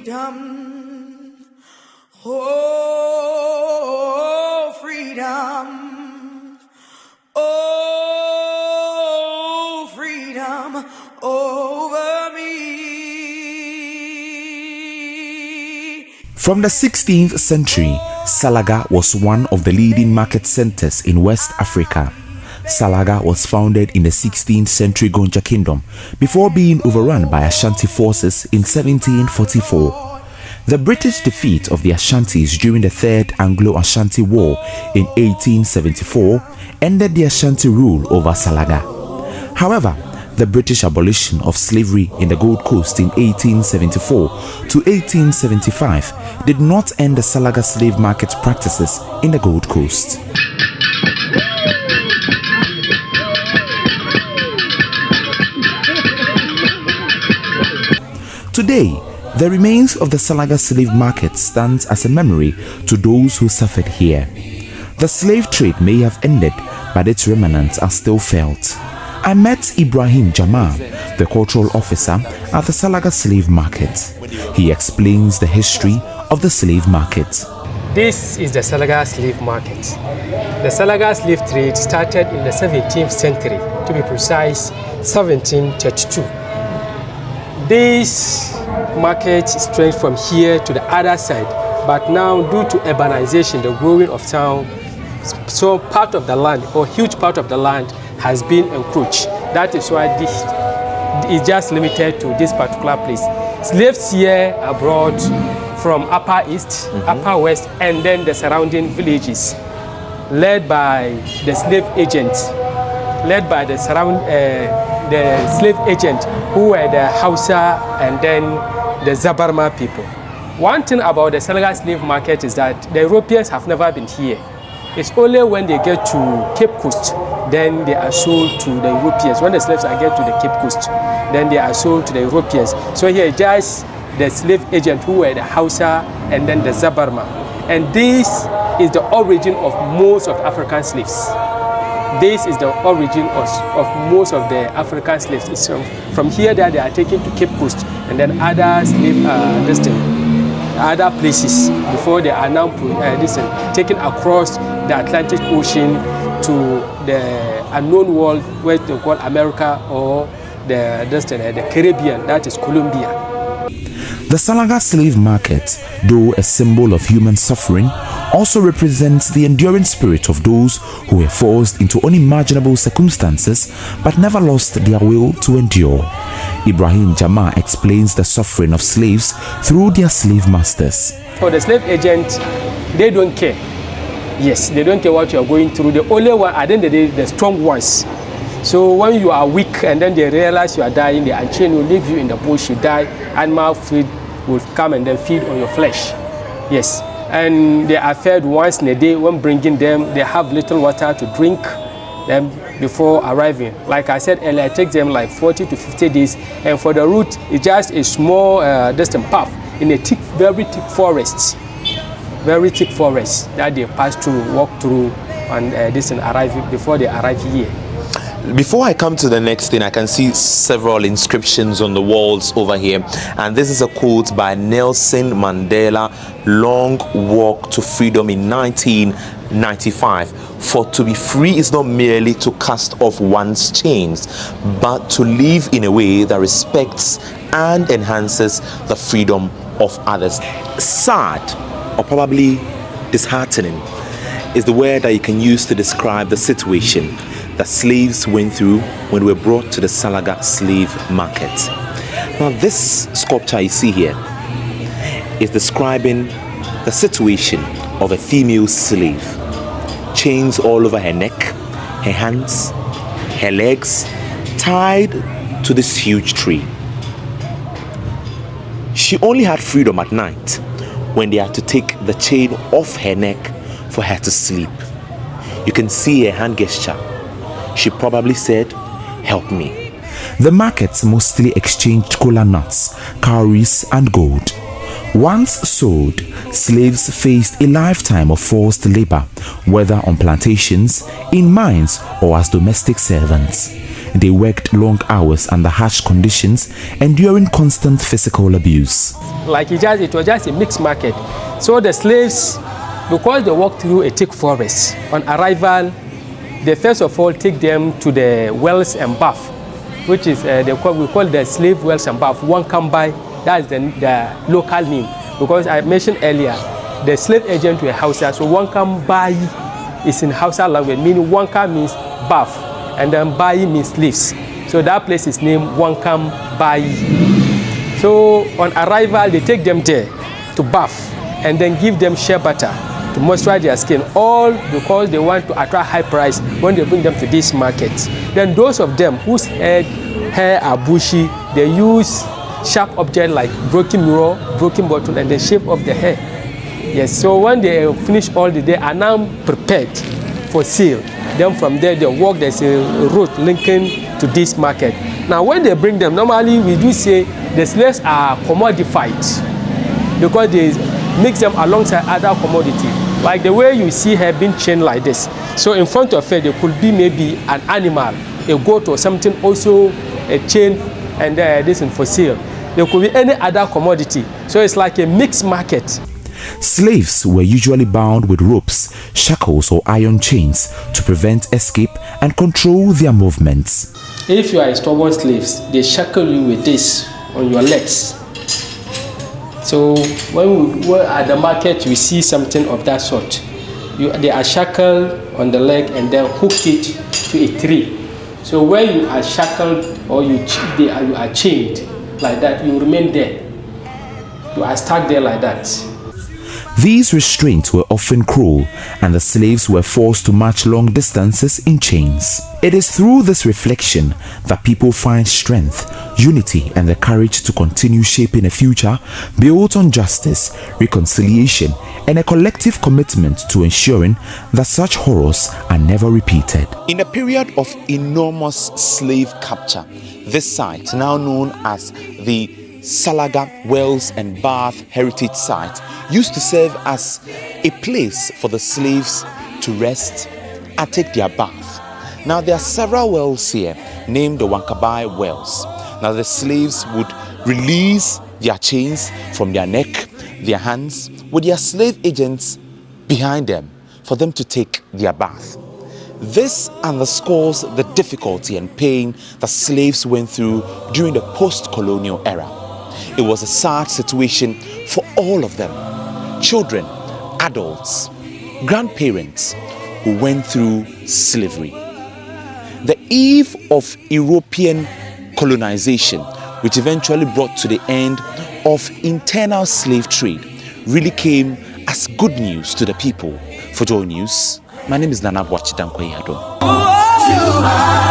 freedom, oh, freedom, oh, freedom over me. From the 16th century, Salaga was one of the leading market centers in West Africa. Salaga was founded in the 16th century Gonja Kingdom before being overrun by Ashanti forces in 1744. The British defeat of the Ashantis during the Third Anglo-Ashanti War in 1874 ended the Ashanti rule over Salaga. However, the British abolition of slavery in the Gold Coast in 1874 to 1875 did not end the Salaga slave market practices in the Gold Coast. Today, the remains of the Salaga slave market stands as a memory to those who suffered here. The slave trade may have ended, but its remnants are still felt. I met Ibrahim Jamal, the cultural officer at the Salaga slave market. He explains the history of the slave market. This is the Salaga slave market. The Salaga slave trade started in the 17th century, to be precise, 1732. This market stretched from here to the other side, but now due to urbanization, the growing of town, so part of the land, or huge part of the land, has been encroached. That is why this is just limited to this particular place. Slaves here abroad from Upper East, Upper West, and then the surrounding villages, led by the slave agents, led by the slave agent who were the Hausa and then the Zabarma people. One thing about the Salaga slave market is that the Europeans have never been here. It's only when they get to Cape Coast, then they are sold to the Europeans. When the slaves are get to the Cape Coast, then they are sold to the Europeans. So here just the slave agent who were the Hausa and then the Zabarma. And this is the origin of most of African slaves. This is the origin of most of the African slaves. It's from here that they are taken to Cape Coast and then other slave other places before they are now taken across the Atlantic Ocean to the unknown world where they call America or the Caribbean, that is Colombia. The Salaga slave market, though a symbol of human suffering, also represents the enduring spirit of those who were forced into unimaginable circumstances but never lost their will to endure. Ibrahim Jamal explains the suffering of slaves through their slave masters. For the slave agent, they don't care. Yes, they don't care what you are going through. The only one, at the end of the day, the strong ones. So when you are weak and then they realize you are dying, they unchain you, leave you in the bush, you die, animal feed will come and then feed on your flesh. Yes, and they are fed once in a day. When bringing them, they have little water to drink them before arriving. Like I said earlier, it takes them like 40 to 50 days, and for the route, it's just a small distant path in a thick, very thick forest that they pass through, walk through, and arrive before they arrive here. Before I come to the next thing, I can see several inscriptions on the walls over here, and this is a quote by Nelson Mandela, Long Walk to Freedom in 1995. For to be free is not merely to cast off one's chains, but to live in a way that respects and enhances the freedom of others. Sad, or probably disheartening, is the word that you can use to describe the situation that slaves went through when they were brought to the Salaga slave market. Now, this sculpture you see here is describing the situation of a female slave. Chains all over her neck, her hands, her legs, tied to this huge tree. She only had freedom at night when they had to take the chain off her neck for her to sleep. You can see her hand gesture. She probably said, "Help me." The markets mostly exchanged kola nuts, cowries, and gold. Once sold, slaves faced a lifetime of forced labor, whether on plantations, in mines, or as domestic servants. They worked long hours under harsh conditions, enduring constant physical abuse. Like it was just a mixed market. So the slaves, because they walked through a thick forest, on arrival, they first of all take them to the wells and bath, which is we call the slave wells and bath. One come by, that's the local name. Because I mentioned earlier, the slave agent were Hausa, so one come by is in Hausa language, meaning Wanka means bath, and then Bayi means slaves. So that place is named Wankam Bayi. So on arrival, they take them there to bath and then give them shea butter to moisturize their skin, all because they want to attract high price when they bring them to this market. Then those of them whose hair are bushy, they use sharp objects like broken mirror, broken bottle, and they shape up the hair. Yes, so when they finish all the day, are now prepared for sale. Then from there, they walk, there's a route linking to this market. Now, when they bring them, normally we do say the slaves are commodified because they mix them alongside other commodity. Like the way you see her being chained like this. So in front of her, there could be maybe an animal, a goat or something, also a chain, and this is for sale. There could be any other commodity. So it's like a mixed market. Slaves were usually bound with ropes, shackles, or iron chains to prevent escape and control their movements. If you are a stubborn slave, they shackle you with this on your legs. So when we were at the market, we see something of that sort. They are shackled on the leg and then hook it to a tree. So where you are shackled or you are chained like that, you remain there. You are stuck there like that. These restraints were often cruel, and the slaves were forced to march long distances in chains. It is through this reflection that people find strength, unity, and the courage to continue shaping a future built on justice, reconciliation, and a collective commitment to ensuring that such horrors are never repeated. In a period of enormous slave capture, this site, now known as the Salaga Wells and Bath Heritage Site, used to serve as a place for the slaves to rest and take their bath. Now there are several wells here named the Wankabai Wells. Now the slaves would release their chains from their neck, their hands, with their slave agents behind them for them to take their bath. This underscores the difficulty and pain that slaves went through during the post-colonial era. It was a sad situation for all of them. Children, adults, grandparents who went through slavery. The eve of European colonization, which eventually brought to the end of internal slave trade, really came as good news to the people. For Joy News, my name is Nana Bwachidankwe Yado.